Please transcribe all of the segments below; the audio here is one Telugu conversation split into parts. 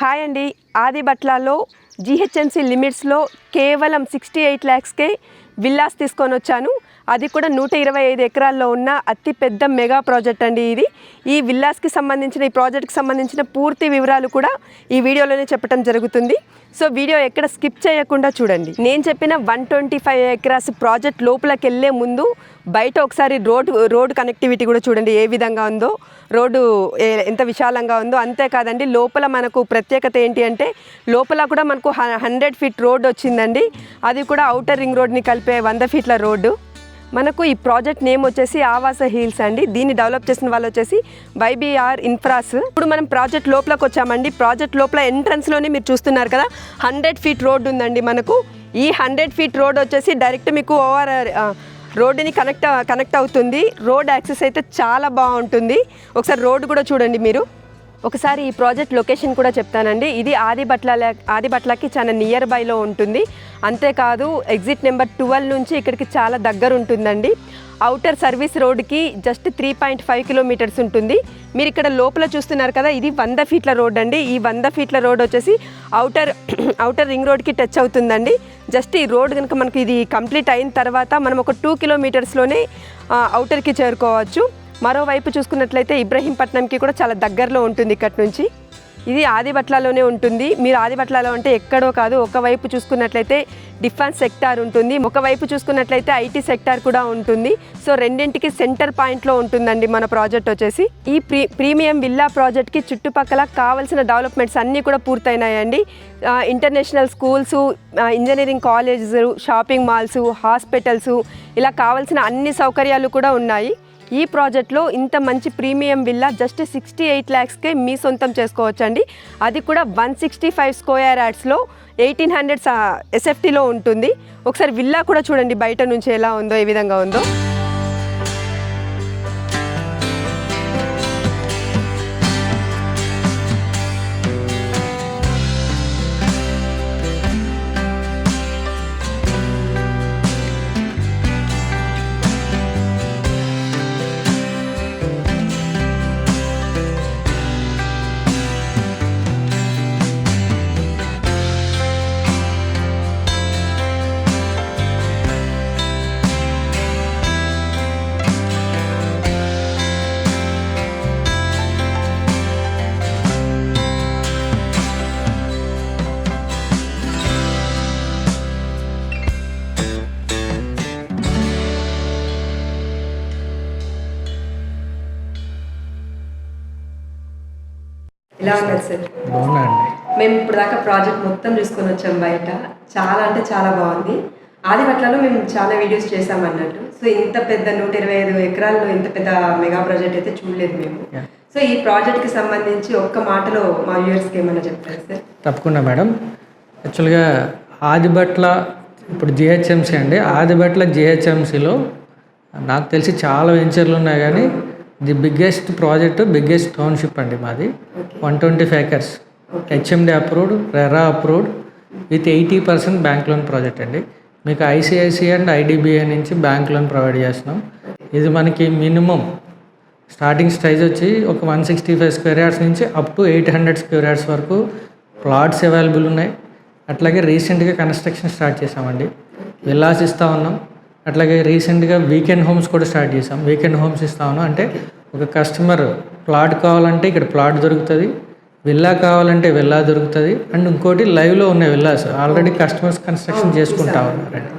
హాయ్ అండి, ఆది బట్లాలో జిహెచ్ఎంసీ లిమిట్స్లో కేవలం 68 lakhsకే విల్లాస్ తీసుకొని వచ్చాను. అది కూడా 125 ఎకరాల్లో ఉన్న అతి పెద్ద మెగా ప్రాజెక్ట్ అండి ఇది. ఈ విల్లాస్కి సంబంధించిన, ఈ ప్రాజెక్ట్కి సంబంధించిన పూర్తి వివరాలు కూడా ఈ వీడియోలోనే చెప్పడం జరుగుతుంది. సో వీడియో ఎక్కడ స్కిప్ చేయకుండా చూడండి. నేను చెప్పిన 125 ఎకరాస్ ప్రాజెక్ట్ లోపలికి వెళ్ళే ముందు బయట ఒకసారి రోడ్ కనెక్టివిటీ కూడా చూడండి ఏ విధంగా ఉందో, రోడ్డు ఎంత విశాలంగా ఉందో. అంతేకాదండి, లోపల మనకు ప్రత్యేకత ఏంటి అంటే లోపల కూడా మనకు 100 feet రోడ్ వచ్చిందండి. అది కూడా ఔటర్ రింగ్ రోడ్ని కలిపే 100 feet రోడ్డు. మనకు ఈ ప్రాజెక్ట్ నేమ్ వచ్చేసి ఆవాస హిల్స్ అండి. దీన్ని డెవలప్ చేసిన వాళ్ళు వచ్చేసి YBR ఇన్ఫ్రాస్. ఇప్పుడు మనం ప్రాజెక్ట్ లోపలికి వచ్చామండి. ప్రాజెక్ట్ లోపల ఎంట్రన్స్లోనే మీరు చూస్తున్నారు కదా 100 feet రోడ్ ఉందండి. మనకు ఈ 100 feet రోడ్ వచ్చేసి డైరెక్ట్ మీకు రోడ్డుని కనెక్ట్ అవుతుంది. రోడ్ యాక్సెస్ అయితే చాలా బాగుంటుంది. ఒకసారి రోడ్డు కూడా చూడండి మీరు. ఒకసారి ఈ ప్రాజెక్ట్ లొకేషన్ కూడా చెప్తానండి. ఇది ఆదిబట్లకి చాలా నియర్ బైలో ఉంటుంది. అంతేకాదు ఎగ్జిట్ నెంబర్ 12 నుంచి ఇక్కడికి చాలా దగ్గర ఉంటుందండి. ఔటర్ సర్వీస్ రోడ్కి జస్ట్ 3.5 kilometers ఉంటుంది. మీరు ఇక్కడ లోపల చూస్తున్నారు కదా, ఇది 100 feet రోడ్ అండి. ఈ 100 feet రోడ్ వచ్చేసి ఔటర్ రింగ్ రోడ్కి టచ్ అవుతుందండి. జస్ట్ ఈ రోడ్ కనుక మనకి ఇది కంప్లీట్ అయిన తర్వాత మనం ఒక 2 kilometersలోనే ఔటర్కి చేరుకోవచ్చు. మరోవైపు చూసుకున్నట్లయితే ఇబ్రహీంపట్నంకి కూడా చాలా దగ్గరలో ఉంటుంది ఇక్కడ నుంచి. ఇది ఆదిబట్లలోనే ఉంటుంది. మీరు ఆదిబట్లలో అంటే ఎక్కడో కాదు, ఒకవైపు చూసుకున్నట్లయితే డిఫెన్స్ సెక్టార్ ఉంటుంది, ఒకవైపు చూసుకున్నట్లయితే IT సెక్టార్ కూడా ఉంటుంది. సో రెండింటికి సెంటర్ పాయింట్లో ఉంటుందండి మన ప్రాజెక్ట్ వచ్చేసి. ఈ ప్రీమియం విల్లా ప్రాజెక్ట్కి చుట్టుపక్కల కావాల్సిన డెవలప్మెంట్స్ అన్నీ కూడా పూర్తయినాయండి. International schools, engineering colleges, shopping malls, hospitals, ఇలా కావాల్సిన అన్ని సౌకర్యాలు కూడా ఉన్నాయి. ఈ ప్రాజెక్ట్లో ఇంత మంచి ప్రీమియం విల్లా జస్ట్ 68 lakhsకే మీ సొంతం చేసుకోవచ్చండి. అది కూడా 165 square yardsలో 1800 SFTలో ఉంటుంది. ఒకసారి విల్లా కూడా చూడండి బయట నుంచి ఎలా ఉందో, ఏ విధంగా ఉందో. ఎలా ఉన్నారు సార్? బాగున్నాయండి. మేము ఇప్పుడు దాకా ప్రాజెక్ట్ మొత్తం చూసుకొని వచ్చాం బయట. చాలా అంటే చాలా బాగుంది. ఆదిబట్లలో మేము చాలా వీడియోస్ చేసామన్నట్టు. సో ఇంత పెద్ద 125 ఎకరాల్లో ఇంత పెద్ద మెగా ప్రాజెక్ట్ అయితే చూడలేదు మేము. సో ఈ ప్రాజెక్ట్కి సంబంధించి ఒక్క మాటలో మా వ్యూవర్స్కి ఏమైనా చెప్తారు సార్? తప్పకుండా మేడం. యాక్చువల్గా ఆదిబట్ల ఇప్పుడు GHMC అండి. ఆదిబట్ల GHMCలో నాకు తెలిసి చాలా వెంచర్లు ఉన్నాయి, కానీ the biggest project, biggest township అండి మాది. 125 acres, HMD approved, RERA approved, with 80% bank loan project అండి. మీకు ICICI అండ్ IDBI నుంచి బ్యాంక్ లోన్ ప్రొవైడ్ చేస్తున్నాం. ఇది మనకి మినిమం స్టార్టింగ్ స్టేజ్ వచ్చి ఒక 165 square yards నుంచి అప్ టు 800 square yards వరకు ప్లాట్స్ అవైలబుల్ ఉన్నాయి. అట్లాగే రీసెంట్గా కన్స్ట్రక్షన్ స్టార్ట్ చేసామండి. విల్లాస్ ఇస్తూ ఉన్నాం. అట్లాగే రీసెంట్గా వీకెండ్ హోమ్స్ కూడా స్టార్ట్ చేసాం. వీకెండ్ హోమ్స్ ఇస్తా ఉన్నాం. అంటే ఒక కస్టమర్ ప్లాట్ కావాలంటే ఇక్కడ ప్లాట్ దొరుకుతుంది, విల్లా కావాలంటే విల్లా దొరుకుతుంది. అండ్ ఇంకోటి లైవ్లో ఉన్న విల్లాస్ ఆల్రెడీ కస్టమర్స్ కన్స్ట్రక్షన్ చేసుకుంటా ఉన్నారండి.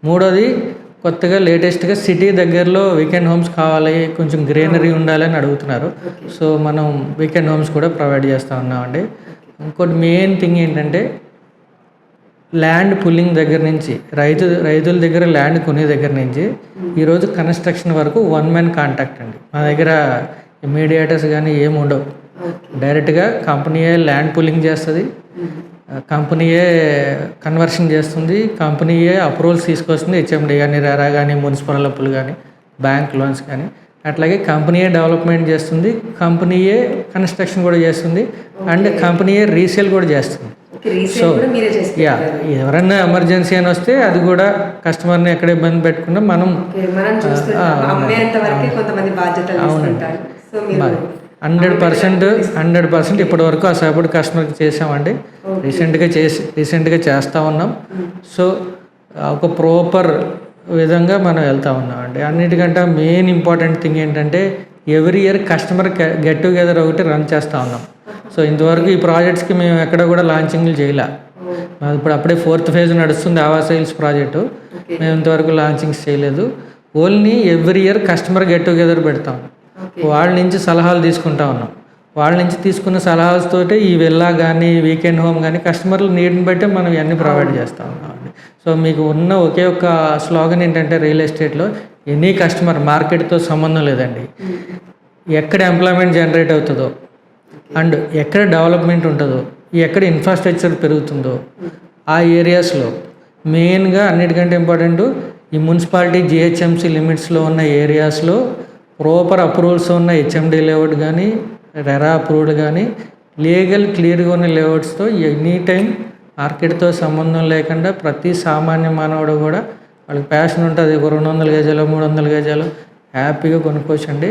మూడోది కొత్తగా లేటెస్ట్గా సిటీ దగ్గరలో వీకెండ్ హోమ్స్ కావాలి, కొంచెం గ్రీనరీ ఉండాలని అడుగుతున్నారు. సో మనం వీకెండ్ హోమ్స్ కూడా ప్రొవైడ్ చేస్తూ ఉన్నామండి. ఇంకోటి మెయిన్ థింగ్ ఏంటంటే ల్యాండ్ పుల్లింగ్ దగ్గర నుంచి రైతుల దగ్గర ల్యాండ్ కొనే దగ్గర నుంచి ఈరోజు కన్స్ట్రక్షన్ వరకు 1 man కాంటాక్ట్ అండి. మా దగ్గర మీడియేటర్స్ కానీ ఏమి ఉండవు. డైరెక్ట్గా కంపెనీయే ల్యాండ్ పుల్లింగ్ చేస్తుంది, కంపెనీయే కన్వర్షన్ చేస్తుంది, కంపెనీయే అప్రూవల్స్ తీసుకొస్తుంది. HMD కానీ, రెరా కానీ, మున్సిపల్ అప్పులు కానీ, బ్యాంక్ లోన్స్ కానీ. అట్లాగే కంపెనీయే డెవలప్మెంట్ చేస్తుంది, కంపెనీయే కన్స్ట్రక్షన్ కూడా చేస్తుంది, అండ్ కంపెనీయే రీసేల్ కూడా చేస్తుంది. సో ఎవరైనా ఎమర్జెన్సీ అని వస్తే అది కూడా కస్టమర్ని ఎక్కడ ఇబ్బంది పెట్టకుండా మనం 100% ఇప్పటి వరకు ఆ సపోర్ట్ కస్టమర్కి చేసామండి. రీసెంట్గా చేస్తూ ఉన్నాం. సో ఒక ప్రాపర్ విధంగా మనం వెళ్తూ ఉన్నామండి. అన్నిటికంటే మెయిన్ ఇంపార్టెంట్ థింగ్ ఏంటంటే every year customer get together ఒకటి రన్ చేస్తూ ఉన్నాం. సో ఇంతవరకు ఈ ప్రాజెక్ట్స్కి మేము ఎక్కడ కూడా లాంచింగ్లు చేయలే. ఇప్పుడు అప్పుడే 4th ఫేజ్ నడుస్తుంది ఆవాస్ హిల్స్ ప్రాజెక్టు. మేము ఇంతవరకు లాంచింగ్స్ చేయలేదు. Only every year customer get together పెడతాం. వాళ్ళ నుంచి సలహాలు తీసుకుంటా ఉన్నాం. వాళ్ళ నుంచి తీసుకున్న సలహాలతోటి ఈ విల్లా కానీ వీకెండ్ హోమ్ కానీ కస్టమర్ల నీడ్ని బట్టి మనం ఇవన్నీ ప్రొవైడ్ చేస్తూ ఉన్నామండి. సో మీకు ఉన్న ఒకే ఒక స్లోగన్ ఏంటంటే రియల్ ఎస్టేట్లో ఎనీ కస్టమర్, మార్కెట్తో సంబంధం లేదండి. ఎక్కడ ఎంప్లాయ్మెంట్ జనరేట్ అవుతుందో అండ్ ఎక్కడ డెవలప్మెంట్ ఉంటుందో, ఎక్కడ ఇన్ఫ్రాస్ట్రక్చర్ పెరుగుతుందో ఆ ఏరియాస్లో మెయిన్గా అన్నిటికంటే ఇంపార్టెంట్ ఈ మున్సిపాలిటీ జిహెచ్ఎంసీ లిమిట్స్లో ఉన్న ఏరియాస్లో ప్రాపర్ అప్రూవల్స్ ఉన్న హెచ్ఎండి లేఅవుట్ కానీ రెరా అప్రూవ్డ్ కానీ లీగల్ క్లియర్గా ఉన్న లేఅవుట్స్తో ఎనీ టైం మార్కెట్తో సంబంధం లేకుండా ప్రతి సామాన్య మానవుడు కూడా వాళ్ళకి ప్యాషన్ ఉంటుంది. ఒక 200 గజాలు 300 గజాలు హ్యాపీగా కొనుక్కోవచ్చండి.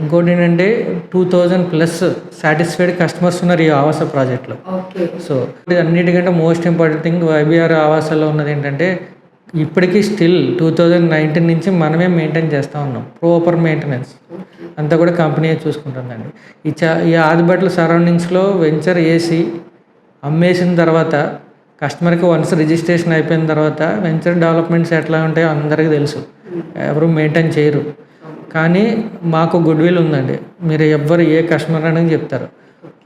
ఇంకోటి ఏంటంటే 2000+ సాటిస్ఫైడ్ కస్టమర్స్ ఉన్నారు ఈ ఆవాస ప్రాజెక్ట్లో. సో అన్నిటికంటే మోస్ట్ ఇంపార్టెంట్ థింగ్ వైబీఆర్ ఆవాసాలో ఉన్నది ఏంటంటే ఇప్పటికీ స్టిల్ 2019 నుంచి మనమే మెయింటైన్ చేస్తూ ఉన్నాం. ప్రాపర్ మెయింటెనెన్స్ అంతా కూడా కంపెనీయే చూసుకుంటుందండి. ఈ ఆదిబట్ల సరౌండింగ్స్లో వెంచర్ వేసి అమ్మేసిన తర్వాత కస్టమర్కి వన్స్ రిజిస్ట్రేషన్ అయిపోయిన తర్వాత వెంచర్ డెవలప్మెంట్స్ ఎట్లా ఉంటాయో అందరికీ తెలుసు. ఎవరు మెయింటైన్ చేయరు. కానీ మాకు గుడ్ విల్ ఉందండి. మీరు ఎవ్వరు ఏ కస్టమర్ అనేది చెప్తారు.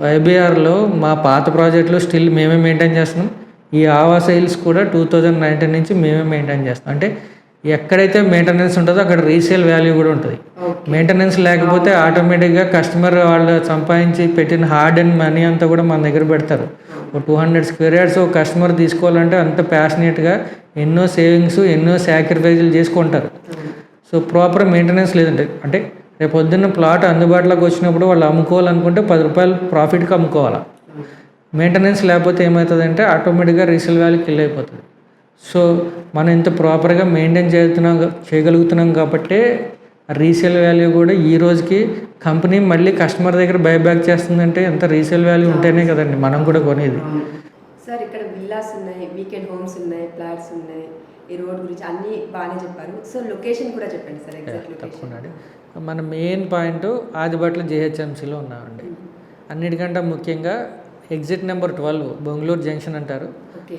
వైబీఆర్లో మా పాత ప్రాజెక్టులు స్టిల్ మేమే మెయింటైన్ చేస్తున్నాం. ఈ ఆవాస హిల్స్ కూడా 2019 నుంచి మేమే మెయింటైన్ చేస్తాం. అంటే ఎక్కడైతే మెయింటెనెన్స్ ఉంటుందో అక్కడ రీసేల్ వాల్యూ కూడా ఉంటుంది. మెయింటెనెన్స్ లేకపోతే ఆటోమేటిక్గా కస్టమర్ వాళ్ళు సంపాదించి పెట్టిన హార్డ్ అండ్ మనీ అంతా కూడా మన దగ్గర పెడతారు. ఒక 200 స్క్వేర్ యార్డ్స్ ఒక కస్టమర్ తీసుకోవాలంటే అంత ప్యాషనేట్గా ఎన్నో సేవింగ్స్ ఎన్నో సాక్రిఫైజులు చేసుకుంటారు. సో ప్రాపర్ మెయింటెనెన్స్ లేదంటే అంటే రేపు పొద్దున్న ప్లాట్ అందుబాటులోకి వచ్చినప్పుడు వాళ్ళు అమ్ముకోవాలనుకుంటే 10 రూపాయలు ప్రాఫిట్కి అమ్ముకోవాలి. మెయింటెనెన్స్ లేకపోతే ఏమవుతుందంటే ఆటోమేటిక్గా రీసేల్ వాల్యూ కిల్ అయిపోతుంది. సో మనం ఇంత ప్రాపర్గా మెయింటైన్ చేయగలుగుతున్నాం కాబట్టే రీసేల్ వాల్యూ కూడా ఈ రోజుకి కంపెనీ మళ్ళీ కస్టమర్ దగ్గర బైబ్యాక్ చేస్తుందంటే ఎంత రీసేల్ వాల్యూ ఉంటేనే కదండి మనం కూడా కొనేది. సార్ ఇక్కడ విల్లాస్ ఉన్నాయి, వీకెండ్ హోమ్స్ ఉన్నాయి, ఫ్లాట్స్ ఉన్నాయి, ఈ రోడ్ గురించి అన్నీ బాగానే చెప్పారు. సో లొకేషన్ కూడా చెప్పండి సార్. ఎగ్జాక్ట్ తప్పకుండా. మన మెయిన్ పాయింట్ ఆదిబట్ల జిహెచ్ఎంసీలో ఉన్నామండి. అన్నిటికంటే ముఖ్యంగా ఎగ్జిట్ నెంబర్ 12 బెంగళూరు జంక్షన్ అంటారు.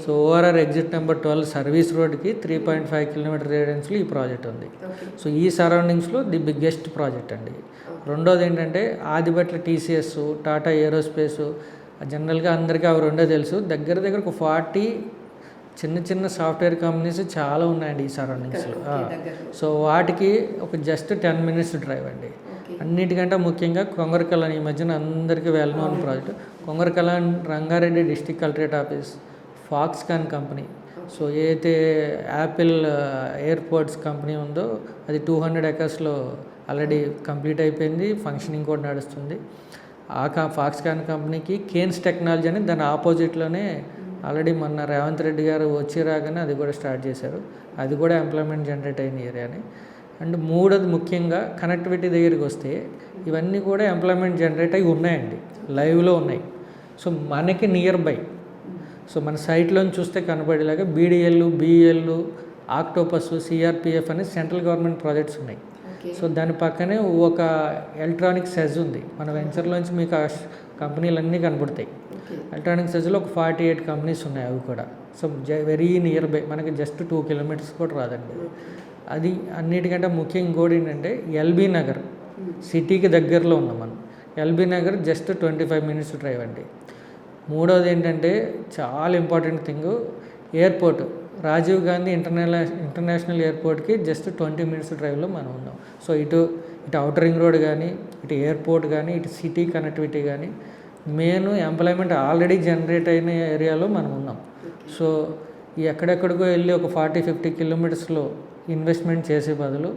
So ORR exit number 12 service రోడ్కి 3.5 కిలోమీటర్ రేడియన్స్లో ఈ ప్రాజెక్ట్ ఉంది. సో ఈ సరౌండింగ్స్లో ది బిగ్గెస్ట్ ప్రాజెక్ట్ అండి. రెండోది ఏంటంటే ఆదిబట్ల టీసీఎస్, టాటా ఏరోస్పేస్, జనరల్గా అందరికీ అవి రెండో తెలుసు. దగ్గర ఒక 40 చిన్న సాఫ్ట్వేర్ కంపెనీస్ చాలా ఉన్నాయండి ఈ సరౌండింగ్స్లో. సో వాటికి ఒక జస్ట్ 10 minutes డ్రైవ్ అండి. అన్నిటికంటే ముఖ్యంగా కొంగరకలాన్, ఈ మధ్యన అందరికీ well known project Kongarakalan Rangareddy district collectorate office, Foxconn company. So ఏదైతే యాపిల్ ఎయిర్పోర్ట్స్ కంపెనీ ఉందో అది 200 acresలో ఆల్రెడీ కంప్లీట్ అయిపోయింది, ఫంక్షనింగ్ కూడా నడుస్తుంది. ఆ ఫాక్స్కాన్ కంపెనీకి కేన్స్ టెక్నాలజీ అని దాని ఆపోజిట్లోనే ఆల్రెడీ మొన్న రేవంత్ రెడ్డి గారు వచ్చి రాగానే అది కూడా స్టార్ట్ చేశారు. అది కూడా ఎంప్లాయ్మెంట్ జనరేట్ అయిన ఏరియాని. అండ్ మూడోది ముఖ్యంగా కనెక్టివిటీ దగ్గరికి వస్తే ఇవన్నీ కూడా ఎంప్లాయ్మెంట్ జనరేట్ అయ్యి ఉన్నాయండి, లైవ్లో ఉన్నాయి. సో మనకి నియర్ బై, సో మన సైట్లోని చూస్తే కనబడేలాగా బీడీఎల్, బిఎల్, ఆక్టోపస్, సిఆర్పిఎఫ్ అనే సెంట్రల్ గవర్నమెంట్ ప్రాజెక్ట్స్ ఉన్నాయి. సో దాని పక్కనే ఒక ఎలక్ట్రానిక్ సెజ్ ఉంది. మన వెంచర్లోంచి మీకు ఆ కంపెనీలన్నీ కనబడతాయి. ఎలక్ట్రానిక్ సెజ్లో ఒక 48 కంపెనీస్ ఉన్నాయి అవి కూడా. సో వెరీ నియర్ బై, మనకి జస్ట్ 2 kilometers కూడా రాదండి. అది అన్నిటికంటే ముఖ్యం. ఇంకోటి ఏంటంటే ఎల్బీ నగర్ సిటీకి దగ్గరలో ఉన్నాం మనం. LB Nagar just 25 minutes drive అండి. మూడోది ఏంటంటే చాలా important thing, airport Rajiv Gandhi international ఎయిర్పోర్ట్కి జస్ట్ 20 minutes డ్రైవ్లో మనం ఉన్నాం. సో ఇటు అవుటర్ రింగ్ రోడ్ కానీ, ఇటు ఎయిర్పోర్ట్ కానీ, ఇటు సిటీ కనెక్టివిటీ కానీ, మెయిన్ ఎంప్లాయ్మెంట్ ఆల్రెడీ జనరేట్ అయిన ఏరియాలో మనం ఉన్నాం. సో ఎక్కడెక్కడికో వెళ్ళి ఒక 40-50 kilometersలో ఇన్వెస్ట్మెంట్ చేసే బదులు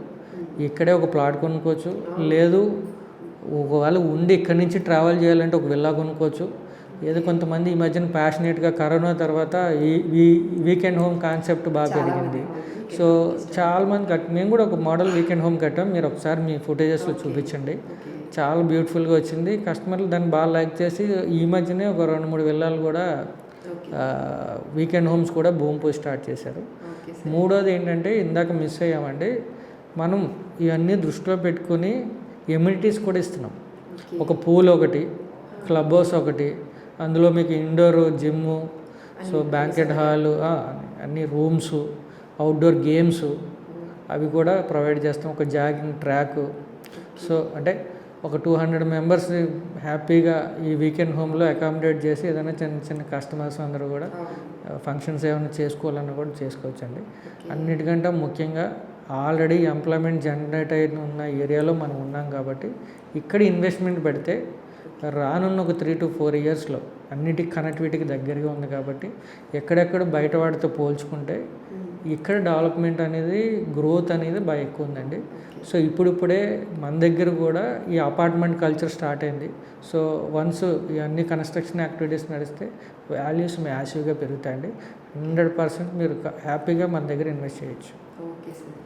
ఇక్కడే ఒక ప్లాట్ కొనుక్కోవచ్చు. లేదు ఒకవేళ ఉండి ఇక్కడి నుంచి ట్రావెల్ చేయాలంటే ఒక విల్లా కొనుక్కోవచ్చు. ఏదో కొంతమంది ఈ మధ్యన ప్యాషనేట్గా కరోనా తర్వాత ఈ వీకెండ్ హోమ్ కాన్సెప్ట్ బాగా పెరిగింది. సో చాలామంది మేము కూడా ఒక మోడల్ వీకెండ్ హోమ్ కట్టాం. మీరు ఒకసారి మీ ఫుటేజెస్లో చూపించండి. చాలా బ్యూటిఫుల్గా వచ్చింది. కస్టమర్లు దాన్ని బాగా లైక్ చేసి ఈ మధ్యనే ఒక 2-3 విల్లాలు కూడా వీకెండ్ హోమ్స్ కూడా భూమి పూజ స్టార్ట్ చేశారు. మూడోది ఏంటంటే ఇందాక మిస్ అయ్యామండి, మనం ఇవన్నీ దృష్టిలో పెట్టుకుని ఎమ్యూనిటీస్ కూడా ఇస్తున్నాం. ఒక పూల్ ఒకటి, క్లబ్ హౌస్ ఒకటి, అందులో మీకు indoor gym, so banquet hall, అన్ని రూమ్స్, అవుట్డోర్ గేమ్స్ అవి కూడా ప్రొవైడ్ చేస్తాం. ఒక జాగింగ్ ట్రాక్. సో అంటే ఒక 200 మెంబర్స్ హ్యాపీగా ఈ వీకెండ్ హోమ్లో అకామిడేట్ చేసి ఏదైనా చిన్న చిన్న కస్టమర్స్ అందరూ కూడా ఫంక్షన్స్ ఏమైనా చేసుకోవాలన్నా కూడా చేసుకోవచ్చండి. అన్నిటికంటే ముఖ్యంగా ఆల్రెడీ ఎంప్లాయ్మెంట్ జనరేట్ అయిన ఉన్న ఏరియాలో మనం ఉన్నాం కాబట్టి ఇక్కడ ఇన్వెస్ట్మెంట్ పెడితే రానున్న ఒక 3 to 4 ఇయర్స్లో అన్నిటికి కనెక్టివిటీకి దగ్గరగా ఉంది కాబట్టి ఎక్కడెక్కడ బయట వాటితో పోల్చుకుంటే ఇక్కడ డెవలప్మెంట్ అనేది, గ్రోత్ అనేది బాగా ఎక్కువ ఉందండి. సో ఇప్పుడిప్పుడే మన దగ్గర కూడా ఈ అపార్ట్మెంట్ కల్చర్ స్టార్ట్ అయింది. సో వన్స్ ఇవన్నీ కన్స్ట్రక్షన్ యాక్టివిటీస్ నడిస్తే వాల్యూస్ మ్యాసివ్గా పెరుగుతాయండి. 100% మీరు హ్యాపీగా మన దగ్గర ఇన్వెస్ట్ చేయొచ్చు. Okay sir.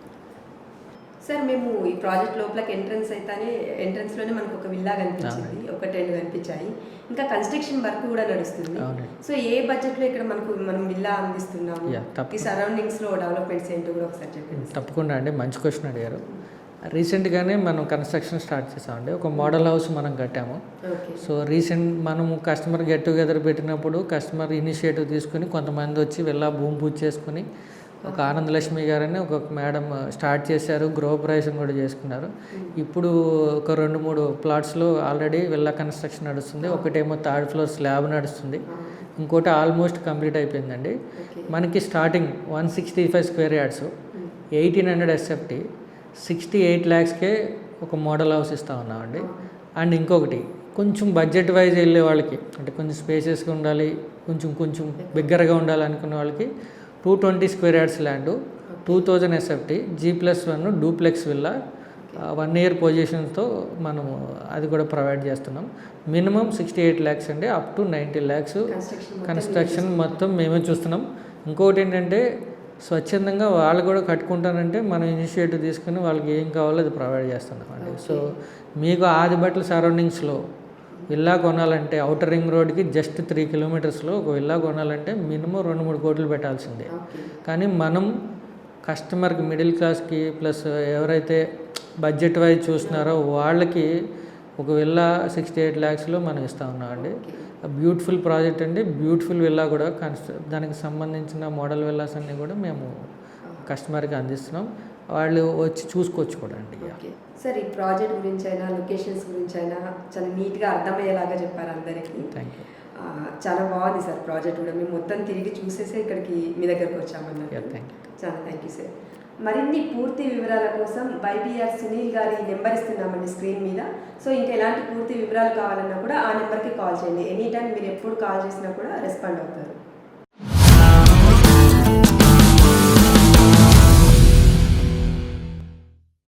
సార్ మేము ఈ ప్రాజెక్ట్ లోపలికి ఎంట్రన్స్లోనే మనకు ఒక విల్లా కనిపించింది, ఒక 10 కనిపించాయి. ఇంకా కన్స్ట్రక్షన్ వర్క్ కూడా నడుస్తుంది. సో ఏ బడ్జెట్లో ఇక్కడ మనం విల్లా అందిస్తున్నాము, ఈ సరౌండింగ్స్లో డెవలప్మెంట్స్ ఏంటో కూడా ఒకసారి చెప్పండి. తప్పకుండా అండి, మంచి క్వశ్చన్ అడిగారు. రీసెంట్గానే మనం కన్స్ట్రక్షన్ స్టార్ట్ చేసామండి. ఒక మోడల్ హౌస్ మనం కట్టాము. సో మనము కస్టమర్ గెట్ టుగెదర్ పెట్టినప్పుడు కస్టమర్ ఇనిషియేటివ్ తీసుకుని కొంతమంది వచ్చి విల్లా భూమి పూజ చేసుకుని, ఒక ఆనందలక్ష్మి గారని ఒక మేడం స్టార్ట్ చేశారు, గృహప్రవేశం కూడా చేసుకున్నారు. ఇప్పుడు ఒక 2-3 ప్లాట్స్లో ఆల్రెడీ విల్లా కన్స్ట్రక్షన్ నడుస్తుంది. ఒకటేమో 3rd floor స్లాబ్ నడుస్తుంది, ఇంకోటి ఆల్మోస్ట్ కంప్లీట్ అయిపోయిందండి. మనకి స్టార్టింగ్ 165 square yards, 1800 SFT, 68 lakhsకే ఒక మోడల్ హౌస్ ఇస్తూ ఉన్నామండి. అండ్ ఇంకొకటి కొంచెం బడ్జెట్ వైజ్ వెళ్ళే వాళ్ళకి, అంటే కొంచెం స్పేసెస్గా ఉండాలి, కొంచెం బిగ్గరగా ఉండాలి అనుకునే వాళ్ళకి 220 square yards land, 2000 SFT, G+1 duplex villa, 1 year పొజిషన్తో మనము అది కూడా ప్రొవైడ్ చేస్తున్నాం. మినిమం 68 lakhs అండి, అప్ టు 90 lakhs కన్స్ట్రక్షన్ మొత్తం మేమే చూస్తున్నాం. ఇంకోటి ఏంటంటే స్వచ్ఛందంగా వాళ్ళు కూడా కట్టుకుంటానంటే మనం ఇనిషియేటివ్ తీసుకుని వాళ్ళకి ఏం కావాలో అది ప్రొవైడ్ చేస్తున్నాం అండి. సో మీకు ఆదిబట్ల సరౌండింగ్స్లో విల్లా కొనాలంటే ఔటర్ రింగ్ రోడ్కి జస్ట్ 3 kilometersలో ఒక విల్లా కొనాలంటే మినిమం 2-3 కోట్లు పెట్టాల్సిందే. కానీ మనం కస్టమర్కి, మిడిల్ క్లాస్కి ప్లస్ ఎవరైతే బడ్జెట్ వైజ్ చూస్తున్నారో వాళ్ళకి ఒక విల్లా 68 lakhsలో మనం ఇస్తూ ఉన్నామండి. బ్యూటిఫుల్ ప్రాజెక్ట్ అండి, బ్యూటిఫుల్ విల్లా కూడా దానికి సంబంధించిన మోడల్ విల్లాస్ అన్నీ కూడా మేము కస్టమర్కి అందిస్తున్నాం. వాళ్ళు వచ్చి చూసుకోవచ్చు కూడా అండి. సార్, ఈ ప్రాజెక్ట్ గురించి అయినా లొకేషన్స్ గురించి అయినా చాలా నీట్గా అర్థమయ్యేలాగా చెప్పారు అందరికీ. Thank you. చాలా బాగుంది సార్ ప్రాజెక్ట్ కూడా. మేము మొత్తం తిరిగి చూసేసి ఇక్కడికి మీ దగ్గరకు వచ్చామన్నారు. చాలా థ్యాంక్ యూ సార్. మరిన్ని పూర్తి వివరాల కోసం YBR సునీల్ గారి నెంబర్ ఇస్తున్నామండి స్క్రీన్ మీద. సో ఇంకా ఎలాంటి పూర్తి వివరాలు కావాలన్నా కూడా ఆ నెంబర్కి కాల్ చేయండి. ఎనీ టైం మీరు ఎప్పుడు కాల్ చేసినా కూడా రెస్పాండ్ అవుతారు.